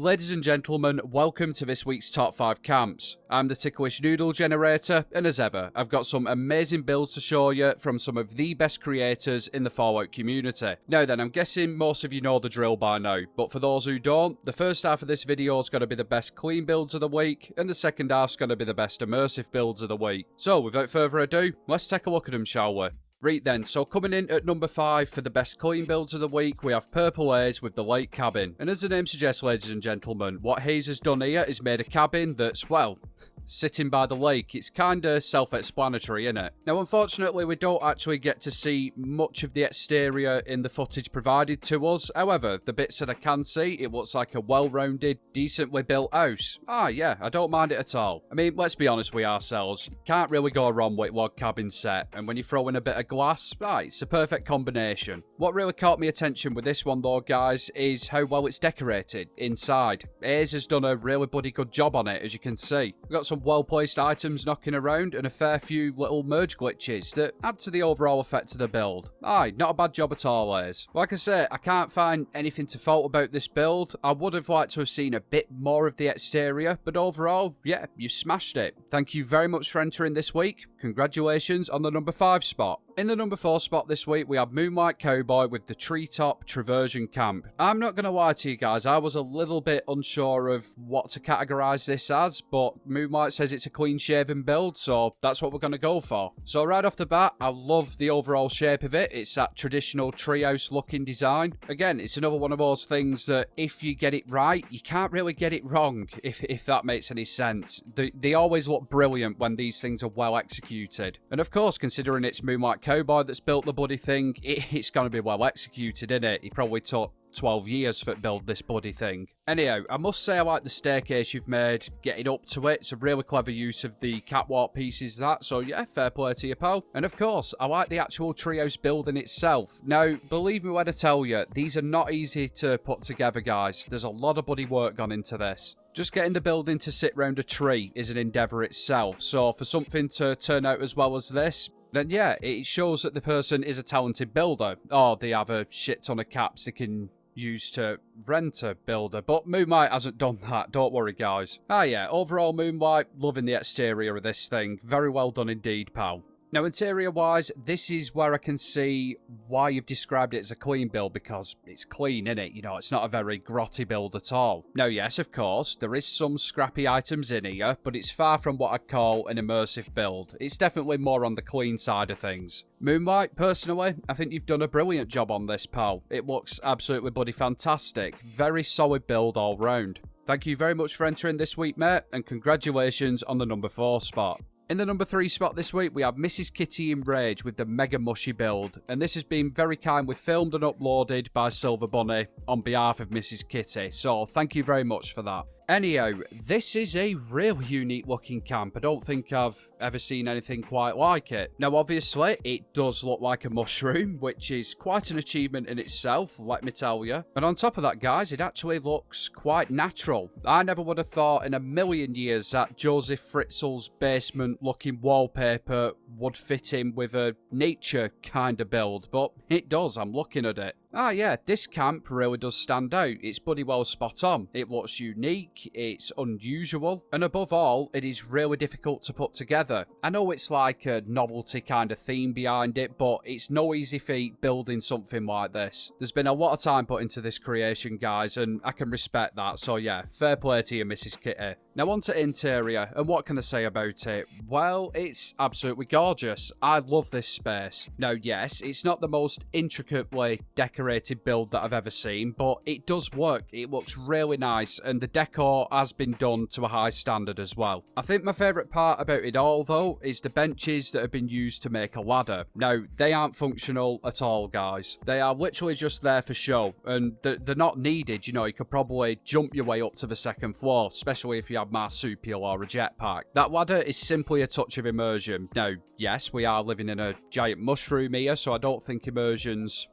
Ladies and gentlemen, welcome to this week's Top 5 Camps. I'm the Ticklish Noodle Generator, and as ever, I've got some amazing builds to show you from some of the best creators in the Fallout community. Now then, I'm guessing most of you know the drill by now, but for those who don't, the first half of this video is going to be the best clean builds of the week, and the second half is going to be the best immersive builds of the week. So, without further ado, let's take a look at them, shall we? Right then, so coming in at number 5 for the best clean builds of the week, we have Purple Haze with the Lake Cabin. And as the name suggests, ladies and gentlemen, what Haze has done here is made a cabin that's, well, sitting by the lake. It's kinda self-explanatory, innit? Now, unfortunately, we don't actually get to see much of the exterior in the footage provided to us. However, the bits that I can see, it looks like a well-rounded, decently built house. Yeah, I don't mind it at all. I mean, let's be honest with ourselves. You can't really go wrong with log cabin set, and when you throw in a bit of glass, it's a perfect combination. What really caught me attention with this one, though, guys, is how well it's decorated inside. Haze has done a really bloody good job on it, as you can see. We've got some well-placed items knocking around and a fair few little merge glitches that add to the overall effect of the build. Not a bad job at all, Haze. Like I say, I can't find anything to fault about this build. I would have liked to have seen a bit more of the exterior, but overall, yeah, you smashed it. Thank you very much for entering this week. Congratulations on the number 5 spot. In the number 4 spot this week, we have Moonlight Cowboy with the Treetop Traversion Camp. I'm not going to lie to you guys, I was a little bit unsure of what to categorise this as, but Moonlight says it's a clean-shaven build, so that's what we're going to go for. So right off the bat, I love the overall shape of it. It's that traditional treehouse-looking design. Again, it's another one of those things that if you get it right, you can't really get it wrong, if that makes any sense. They always look brilliant when these things are well executed. And of course, considering it's Moonlight Cowboy that's built the bloody thing, it's going to be well executed, innit? He probably took 12 years for to build this bloody thing. Anyhow, I must say I like the staircase you've made, getting up to it. It's a really clever use of the catwalk pieces, that, so yeah, fair play to you, pal. And of course, I like the actual treehouse building itself. Now, believe me when I tell you, these are not easy to put together, guys. There's a lot of bloody work gone into this. Just getting the building to sit round a tree is an endeavour itself, so for something to turn out as well as this, then yeah, it shows that the person is a talented builder. Or they have a shit ton of caps they can use to rent a builder. But Moonlight hasn't done that, don't worry guys. Yeah, overall Moonlight, loving the exterior of this thing. Very well done indeed, pal. Now, interior-wise, this is where I can see why you've described it as a clean build, because it's clean, innit? You know, it's not a very grotty build at all. Now, yes, of course, there is some scrappy items in here, but it's far from what I'd call an immersive build. It's definitely more on the clean side of things. Moonlight, personally, I think you've done a brilliant job on this, pal. It looks absolutely bloody fantastic. Very solid build all round. Thank you very much for entering this week, mate, and congratulations on the number 4 spot. In the number 3 spot this week, we have Mrs. Kitty in Rage with the Mega Mushy build, and this has been very kindly filmed and uploaded by Silver Bunny on behalf of Mrs. Kitty, so thank you very much for that. Anyhow, this is a really unique looking camp. I don't think I've ever seen anything quite like it. Now, obviously, it does look like a mushroom, which is quite an achievement in itself, let me tell you. And on top of that, guys, it actually looks quite natural. I never would have thought in a million years that Joseph Fritzl's basement looking wallpaper would fit in with a nature kind of build, but it does. I'm looking at it. Yeah, this camp really does stand out. It's bloody well spot on. It looks unique, it's unusual, and above all, it is really difficult to put together. I know it's like a novelty kind of theme behind it, but it's no easy feat building something like this. There's been a lot of time put into this creation, guys, and I can respect that, so yeah, fair play to you, Mrs. Kitty. Now on to interior, and what can I say about it? Well, it's absolutely gorgeous. I love this space. Now yes, it's not the most intricately decorated build that I've ever seen, but it does work. It looks really nice, and the decor has been done to a high standard as well. I think my favourite part about it all, though, is the benches that have been used to make a ladder. Now, they aren't functional at all, guys. They are literally just there for show, and they're not needed. You know, you could probably jump your way up to the 2nd floor, especially if you have marsupial or a jetpack. That ladder is simply a touch of immersion. Now, yes, we are living in a giant mushroom here, so I don't think immersion's,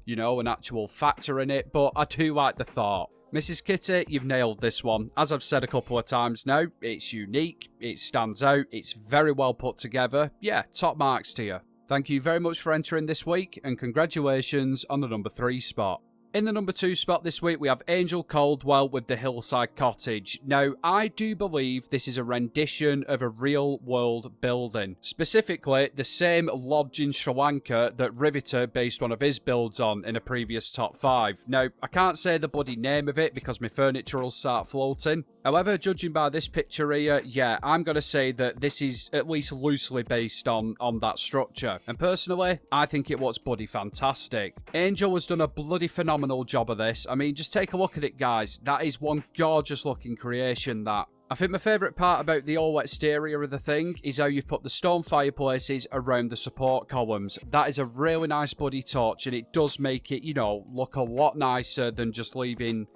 you know, an actual factor in it, but I do like the thought. Mrs. Kitty, you've nailed this one. As I've said a couple of times now, it's unique, it stands out, it's very well put together. Yeah, top marks to you. Thank you very much for entering this week, and congratulations on the number 3 spot. In the number 2 spot this week, we have Angel Caldwell with the Hillside Cottage. Now, I do believe this is a rendition of a real-world building. Specifically, the same lodge in Sri Lanka that Riveter based one of his builds on in a previous top 5. Now, I can't say the bloody name of it because my furniture will start floating. However, judging by this picture here, yeah, I'm going to say that this is at least loosely based on that structure. And personally, I think it was bloody fantastic. Angel has done a bloody phenomenal job of this. I mean, just take a look at it, guys. That is one gorgeous looking creation, that. I think my favourite part about the all exterior of the thing is how you've put the stone fireplaces around the support columns. That is a really nice bloody touch, and it does make it, you know, look a lot nicer than just leaving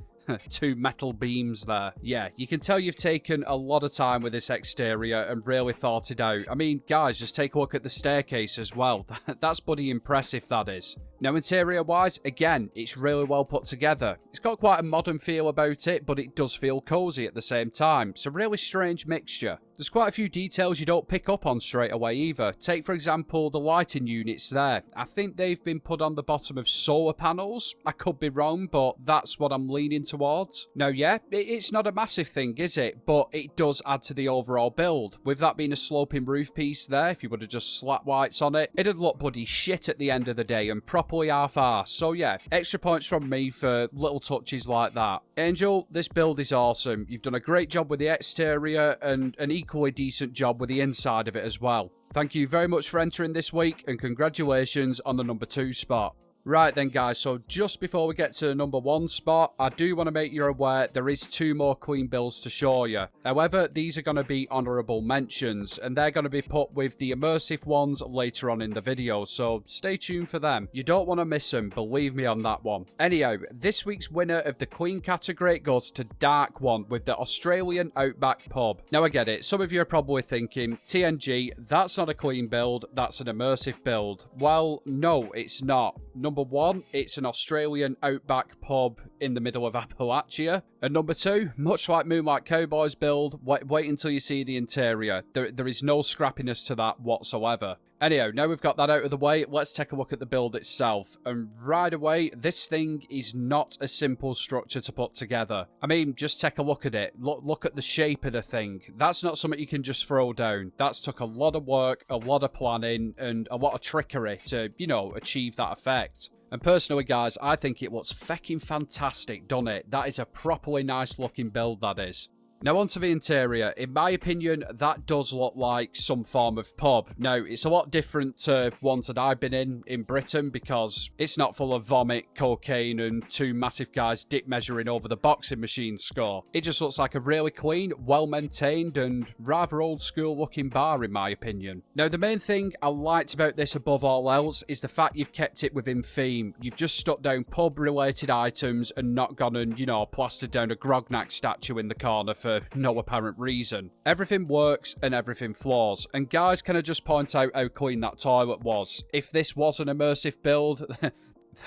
2 metal beams there. Yeah, you can tell you've taken a lot of time with this exterior and really thought it out. I mean, guys, just take a look at the staircase as well. That's bloody impressive, that is. Now, interior-wise, again, it's really well put together. It's got quite a modern feel about it, but it does feel cozy at the same time. It's a really strange mixture. There's quite a few details you don't pick up on straight away either. Take, for example, the lighting units there. I think they've been put on the bottom of solar panels. I could be wrong, but that's what I'm leaning towards. Now, yeah, it's not a massive thing, is it? But it does add to the overall build. With that being a sloping roof piece there, if you would have just slapped whites on it, it'd look bloody shit at the end of the day and properly half-arsed. So yeah, extra points from me for little touches like that. Angel, this build is awesome. You've done a great job with the exterior and an equally decent job with the inside of it as well. Thank you very much for entering this week, and congratulations on the number 2 spot. Right then, guys, so just before we get to the number 1 spot, I do want to make you aware there is 2 more clean builds to show you. However, these are going to be honourable mentions, and they're going to be put with the immersive ones later on in the video, so stay tuned for them. You don't want to miss them, believe me on that one. Anyhow, this week's winner of the clean category goes to Dark One with the Australian Outback Pub. Now, I get it, some of you are probably thinking, TNG, that's not a clean build, that's an immersive build. Well, no, it's not. Number 1, it's an Australian outback pub in the middle of Appalachia. And number 2, much like Moonlight Cowboys build, wait until you see the interior. There is no scrappiness to that whatsoever. Anyhow, now we've got that out of the way, let's take a look at the build itself. And right away, this thing is not a simple structure to put together. I mean, just take a look at it. Look at the shape of the thing. That's not something you can just throw down. That's took a lot of work, a lot of planning, and a lot of trickery to, you know, achieve that effect. And personally, guys, I think it looks fecking fantastic, doesn't it? That is a properly nice looking build, that is. Now onto the interior. In my opinion, that does look like some form of pub. Now, it's a lot different to ones that I've been in Britain because it's not full of vomit, cocaine, and 2 massive guys dick measuring over the boxing machine score. It just looks like a really clean, well-maintained, and rather old-school looking bar in my opinion. Now, the main thing I liked about this above all else is the fact you've kept it within theme. You've just stuck down pub-related items and not gone and, you know, plastered down a Grognak statue in the corner for no apparent reason. Everything works and everything flows. And guys, can I just point out how clean that toilet was? If this was an immersive build,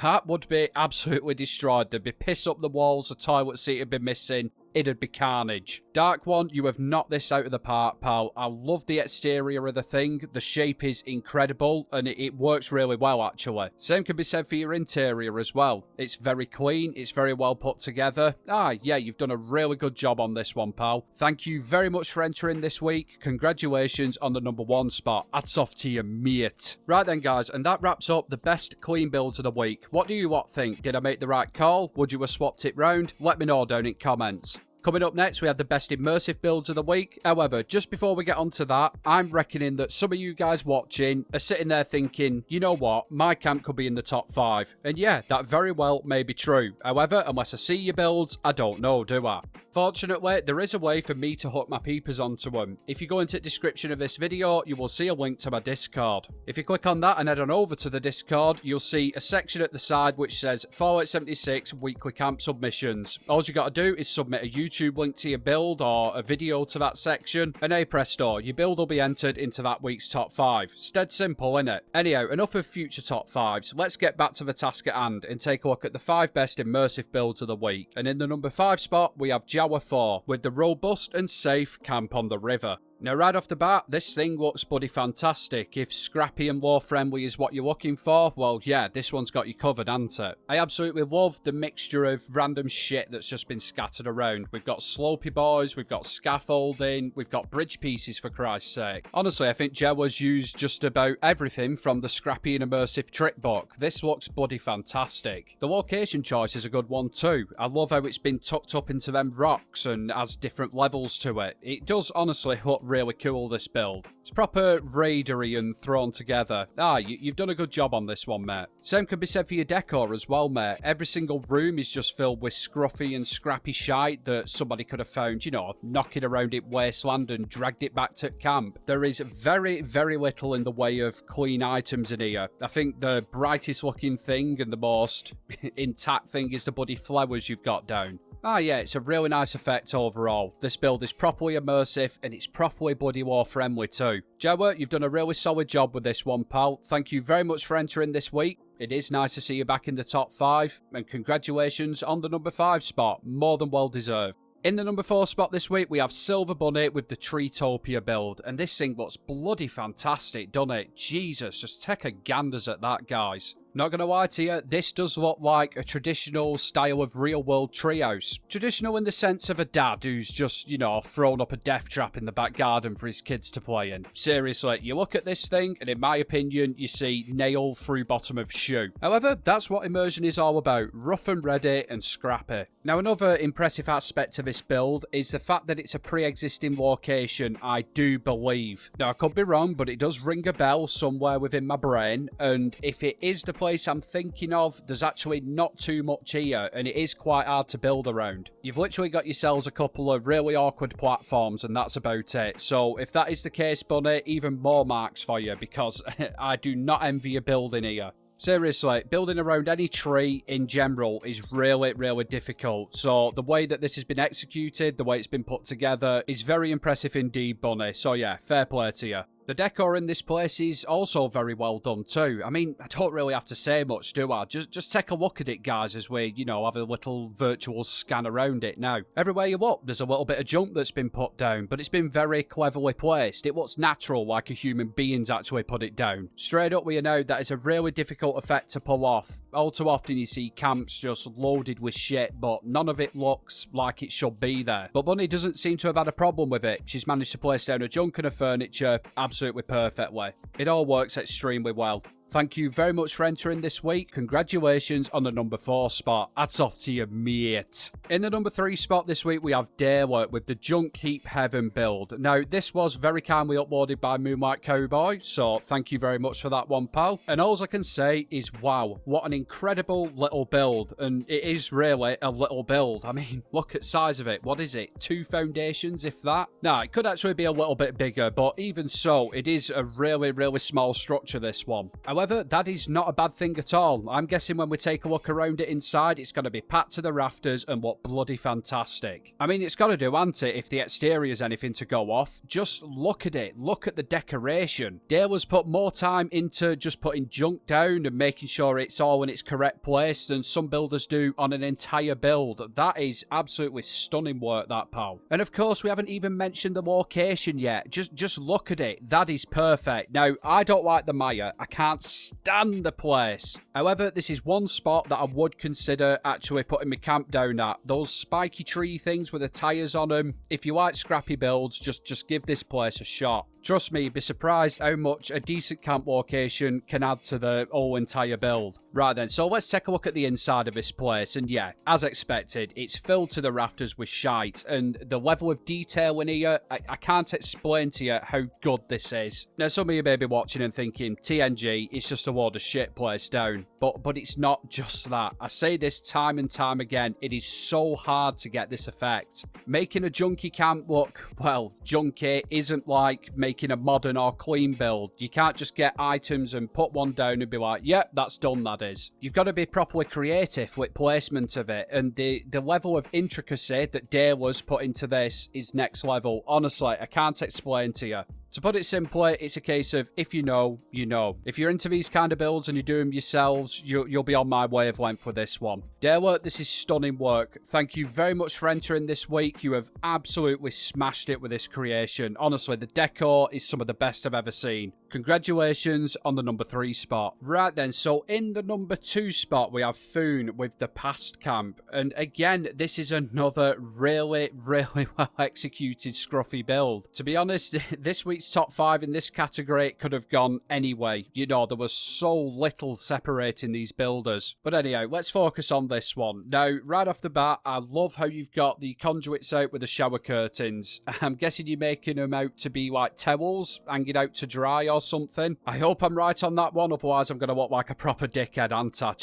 that would be absolutely destroyed. There'd be piss up the walls, the toilet seat would be missing. It'd be carnage. Dark One, you have knocked this out of the park, pal. I love the exterior of the thing. The shape is incredible, and it works really well, actually. Same can be said for your interior as well. It's very clean. It's very well put together. Yeah, you've done a really good job on this one, pal. Thank you very much for entering this week. Congratulations on the number 1 spot. Hats off to you, mate. Right then, guys, and that wraps up the best clean builds of the week. What do you lot think? Did I make the right call? Would you have swapped it round? Let me know down in comments. Coming up next, we have the best immersive builds of the week. However, just before we get onto that, I'm reckoning that some of you guys watching are sitting there thinking, you know what, my camp could be in the top 5. And yeah, that very well may be true. However, unless I see your builds, I don't know, do I? Fortunately, there is a way for me to hook my peepers onto them. If you go into the description of this video, you will see a link to my Discord. If you click on that and head on over to the Discord, you'll see a section at the side which says Fallout 76 weekly camp submissions. All you got to do is submit a YouTube link to your build or a video to that section, and hey presto, your build will be entered into that week's top 5. It's dead simple, innit? Anyhow, enough of future top 5s. Let's get back to the task at hand and take a look at the 5 best immersive builds of the week. And in the number 5 spot, we have Jawa 4 with the robust and safe camp on the river. Now, right off the bat, this thing looks bloody fantastic. If scrappy and law-friendly is what you're looking for, well, yeah, this one's got you covered, hasn't it? I absolutely love the mixture of random shit that's just been scattered around. We've got slopey boys, we've got scaffolding, we've got bridge pieces, for Christ's sake. Honestly, I think Jewa's used just about everything from the scrappy and immersive trick book. This looks bloody fantastic. The location choice is a good one too. I love how it's been tucked up into them rocks and has different levels to it. It does honestly look really cool, this build. It's proper raidery and thrown together. You've done a good job on this one, mate. Same can be said for your decor as well, mate. Every single room is just filled with scruffy and scrappy shite that somebody could have found, you know, knocking around it wasteland and dragged it back to camp. There is very, very little in the way of clean items in here. I think the brightest looking thing and the most intact thing is the bloody flowers you've got down. Yeah, it's a really nice effect overall. This build is properly immersive and it's properly bloody war friendly too. Jewa, you've done a really solid job with this one, pal. Thank you very much for entering this week. It is nice to see you back in the top 5, and congratulations on the number 5 spot. More than well deserved. In the number 4 spot this week, we have Silver Bunny with the Treetopia build, and this thing looks bloody fantastic, doesn't it? Jesus, just take a ganders at that, guys. Not gonna lie to you, this does look like a traditional style of real-world treehouse. Traditional in the sense of a dad who's just, you know, thrown up a death trap in the back garden for his kids to play in. Seriously, you look at this thing, and in my opinion, you see nail through bottom of shoe. However, that's what immersion is all about, rough and ready and scrappy. Now, another impressive aspect to this build is the fact that it's a pre-existing location, I do believe. Now, I could be wrong, but it does ring a bell somewhere within my brain, and if it is the place I'm thinking of, there's actually not too much here, and it is quite hard to build around. You've literally got yourselves a couple of really awkward platforms, and that's about it. So if that is the case, Bunny, even more marks for you, because I do not envy your building here. Seriously, building around any tree in general is really, really difficult. So the way that this has been executed, the way it's been put together, is very impressive indeed, Bunny. So yeah, fair play to you. The decor in this place is also very well done too. I mean, I don't really have to say much, do I? Just take a look at it, guys, as we, you know, have a little virtual scan around it now. Everywhere you look, there's a little bit of junk that's been put down, but it's been very cleverly placed. It looks natural, like a human being's actually put it down. Straight up with you now, that is a really difficult effect to pull off. All too often you see camps just loaded with shit, but none of it looks like it should be there. But Bunny doesn't seem to have had a problem with it. She's managed to place down her junk and her furniture absolutely perfectly. It all works extremely well. Thank you very much for entering this week. Congratulations on the number 4 spot. Hats off to you, mate. In the number 3 spot this week, we have Dale with the Junk Heap Heaven build. Now, this was very kindly uploaded by Moonlight Cowboy, so thank you very much for that one, pal. And all I can say is, wow, what an incredible little build. And it is really a little build. I mean, look at the size of it. What is it? 2 foundations, if that? Nah, it could actually be a little bit bigger, but even so, it is a really, really small structure, this one. However, that is not a bad thing at all. I'm guessing when we take a look around it inside, it's going to be packed to the rafters and look bloody fantastic. I mean, it's got to do, hasn't it, if the exterior is anything to go off? Just look at it. Look at the decoration. Dale has put more time into just putting junk down and making sure it's all in its correct place than some builders do on an entire build. That is absolutely stunning work, that, pal. And of course, we haven't even mentioned the location yet. Just look at it. That is perfect. Now, I don't like the Maya. I can't stand the place. However, this is one spot that I would consider actually putting my camp down at. Those spiky tree things with the tyres on them. If you like scrappy builds, just give this place a shot. Trust me, you'd be surprised how much a decent camp location can add to the whole entire build. Right then, so let's take a look at the inside of this place, and yeah, as expected, it's filled to the rafters with shite, and the level of detail in here, I can't explain to you how good this is. Now, some of you may be watching and thinking, TNG, it's just a load of shit placed down, but it's not just that. I say this time and time again, it is so hard to get this effect. Making a junky camp look, well, junky isn't like making a modern or clean build. You can't just get items and put one down and be like, yep, that's done, that is. You've got to be properly creative with placement of it, and the level of intricacy that Dale has put into this is next level. Honestly, I can't explain to you. To put it simply, it's a case of if you know, you know. If you're into these kind of builds and you do them yourselves, you'll be on my wavelength with this one. Dale, this is stunning work. Thank you very much for entering this week. You have absolutely smashed it with this creation. Honestly, the decor is some of the best I've ever seen. Congratulations on the number 3 spot. Right then, so in the number 2 spot, we have Foon with the Past Camp. And again, this is another really, really well executed scruffy build. To be honest, this week's top 5 in this category could have gone anyway. You know, there was so little separating these builders. But anyhow, let's focus on this one. Now, right off the bat, I love how you've got the conduits out with the shower curtains. I'm guessing you're making them out to be like towels, hanging out to dry or something. I hope I'm right on that one, otherwise I'm going to look like a proper dickhead, aren't I?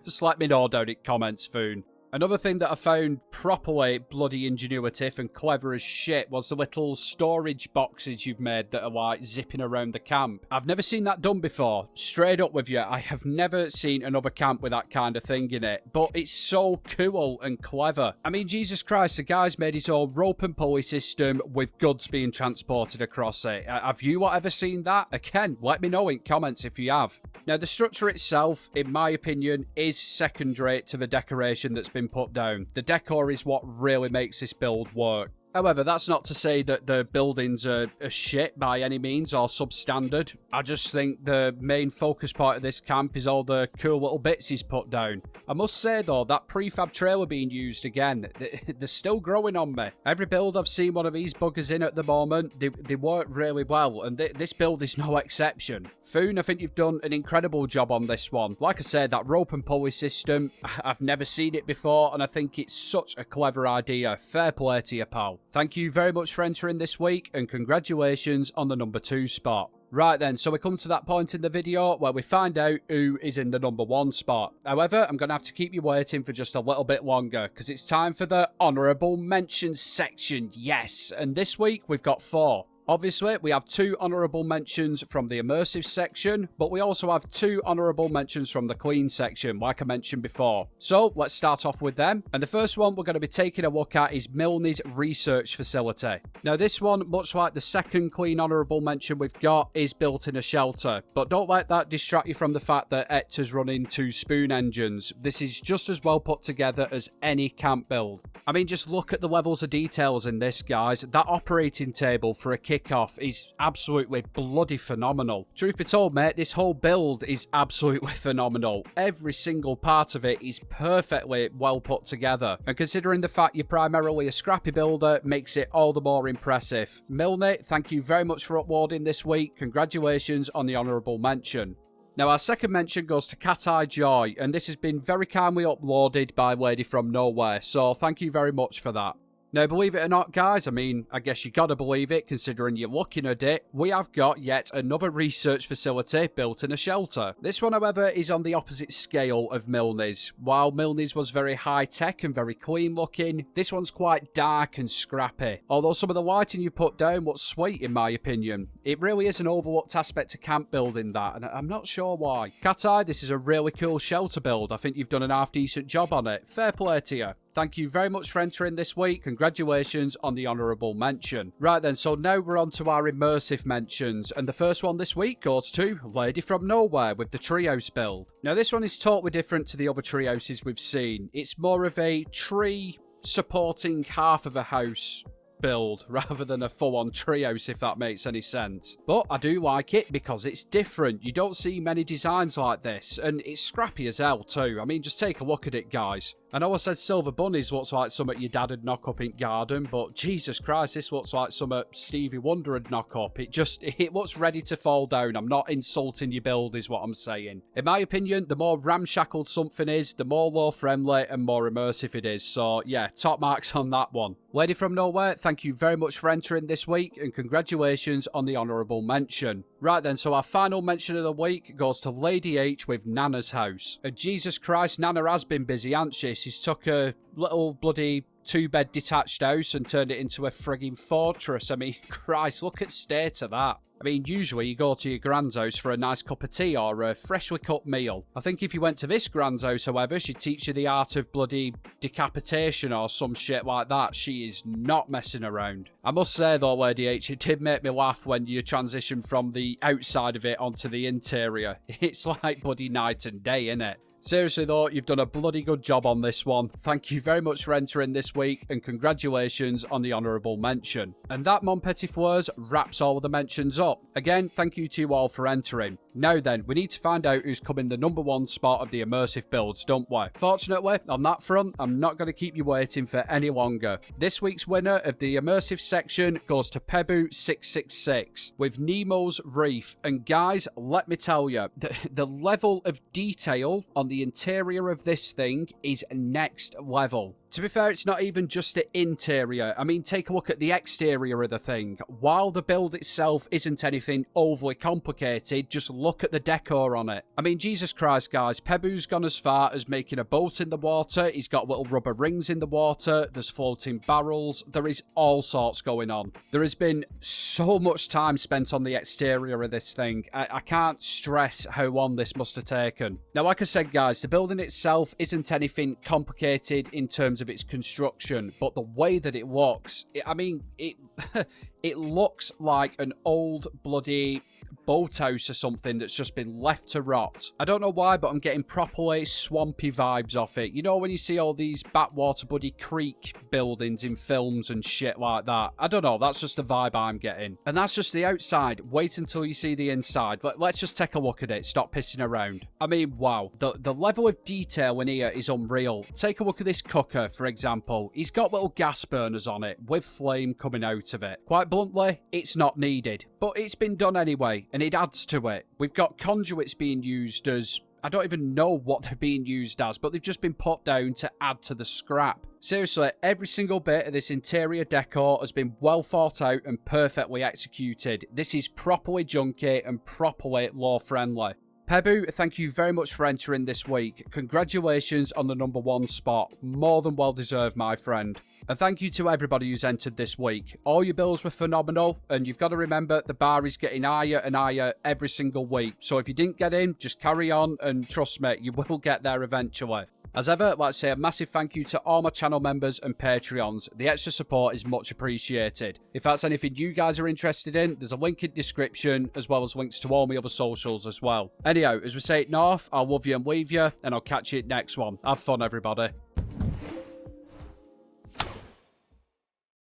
Just let me know down in comments, Foon. Another thing that I found properly bloody ingenuitive and clever as shit was the little storage boxes you've made that are like zipping around the camp. I've never seen that done before. Straight up with you, I have never seen another camp with that kind of thing in it. But it's so cool and clever. I mean, Jesus Christ, the guy's made his own rope and pulley system with goods being transported across it. Have you ever seen that? Again, let me know in comments if you have. Now, the structure itself, in my opinion, is secondary to the decoration that's been put down. The decor is what really makes this build work. However, that's not to say that the buildings are shit by any means or substandard. I just think the main focus part of this camp is all the cool little bits he's put down. I must say though, that prefab trailer being used again, they're still growing on me. Every build I've seen one of these buggers in at the moment, they work really well, and this build is no exception. Foon, I think you've done an incredible job on this one. Like I said, that rope and pulley system, I've never seen it before, and I think it's such a clever idea. Fair play to you, pal. Thank you very much for entering this week, and congratulations on the number 2 spot. Right then, so we come to that point in the video where we find out who is in the number 1 spot. However, I'm going to have to keep you waiting for just a little bit longer, because it's time for the honourable mentions section, yes. And this week, we've got 4. Obviously, we have 2 honourable mentions from the immersive section, but we also have 2 honourable mentions from the clean section, like I mentioned before. So, let's start off with them. And the first one we're going to be taking a look at is Milne's research facility. Now, this one, much like the second clean honourable mention we've got, is built in a shelter. But don't let that distract you from the fact that Hector's running 2 spoon engines. This is just as well put together as any camp build. I mean, just look at the levels of details in this, guys. That operating table for a kickoff is absolutely bloody phenomenal. Truth be told, mate, this whole build is absolutely phenomenal. Every single part of it is perfectly well put together. And considering the fact you're primarily a scrappy builder, makes it all the more impressive. Milne, thank you very much for uploading this week. Congratulations on the honourable mention. Now, our second mention goes to Cat Eye Joy, and this has been very kindly uploaded by Lady from Nowhere, so thank you very much for that. Now, believe it or not, guys, I mean, I guess you gotta believe it, considering you're looking at it, we have got yet another research facility built in a shelter. This one, however, is on the opposite scale of Milne's. While Milne's was very high-tech and very clean-looking, this one's quite dark and scrappy. Although some of the lighting you put down looks sweet, in my opinion. It really is an overlooked aspect to camp building, that, and I'm not sure why. Cat Eye, this is a really cool shelter build. I think you've done an half-decent job on it. Fair play to you. Thank you very much for entering this week. Congratulations on the honourable mention. Right then, so now we're on to our immersive mentions. And the first one this week goes to Lady from Nowhere with the treehouse build. Now, this one is totally different to the other treehouses we've seen. It's more of a tree supporting half of a house build rather than a full-on treehouse, if that makes any sense. But I do like it because it's different. You don't see many designs like this, and it's scrappy as hell too. I mean, just take a look at it, guys. I know I said silver bunnies looks like something your dad would knock up in garden, but Jesus Christ, this looks like something Stevie Wonder would knock up. It looks ready to fall down. I'm not insulting your build is what I'm saying. In my opinion, the more ramshackled something is, the more low-friendly and more immersive it is. So yeah, top marks on that one. Lady from Nowhere, thank you very much for entering this week, and congratulations on the honourable mention. Right then, so our final mention of the week goes to Lady H with Nana's house. And Jesus Christ, Nana has been busy, hasn't she? She's took a little bloody 2-bed detached house and turned it into a frigging fortress. I mean, Christ, look at the state of that. I mean, usually you go to your grand's house for a nice cup of tea or a freshly cooked meal. I think if you went to this grand's house, however, she'd teach you the art of bloody decapitation or some shit like that. She is not messing around. I must say though, Lady H, it did make me laugh when you transition from the outside of it onto the interior. It's like bloody night and day, innit? Seriously though, you've done a bloody good job on this one. Thank you very much for entering this week, and congratulations on the honourable mention. And that, mon petit fleurs, wraps all of the mentions up. Again, thank you to you all for entering. Now then, we need to find out who's come in the #1 spot of the immersive builds, don't we? Fortunately, on that front, I'm not going to keep you waiting for any longer. This week's winner of the immersive section goes to Pebu666 with Nemo's Reef. And guys, let me tell you, the level of detail on the interior of this thing is next level. To be fair, it's not even just the interior. I mean, take a look at the exterior of the thing. While the build itself isn't anything overly complicated, just look at the decor on it. I mean, Jesus Christ, guys, Pebu's gone as far as making a boat in the water. He's got little rubber rings in the water. There's floating barrels. There is all sorts going on. There has been so much time spent on the exterior of this thing. I can't stress how long this must have taken. Now, like I said, guys, the building itself isn't anything complicated in terms of its construction, but the way that it looks, it looks like an old bloody boathouse or something that's just been left to rot. I don't know why, but I'm getting properly swampy vibes off it. You know when you see all these backwater buddy creek buildings in films and shit like that? I don't know, that's just the vibe I'm getting. And that's just the outside. Wait until you see the inside. Let's just take a look at it. Stop pissing around. I mean, wow. The level of detail in here is unreal. Take a look at this cooker, for example. He's got little gas burners on it with flame coming out of it. Quite bluntly, it's not needed. But it's been done anyway, and it adds to it. We've got conduits being used as... I don't even know what they're being used as, but they've just been put down to add to the scrap. Seriously, every single bit of this interior decor has been well thought out and perfectly executed. This is properly junky and properly lore-friendly. Pebu, thank you very much for entering this week. Congratulations on the #1 spot. More than well deserved, my friend. And thank you to everybody who's entered this week. All your builds were phenomenal, and you've got to remember the bar is getting higher and higher every single week. So if you didn't get in, just carry on, and trust me, you will get there eventually. As ever, I'd like to say a massive thank you to all my channel members and Patreons. The extra support is much appreciated. If that's anything you guys are interested in, there's a link in description, as well as links to all my other socials as well. Anyhow, as we say it north, I'll love you and leave you, and I'll catch you next one. Have fun, everybody.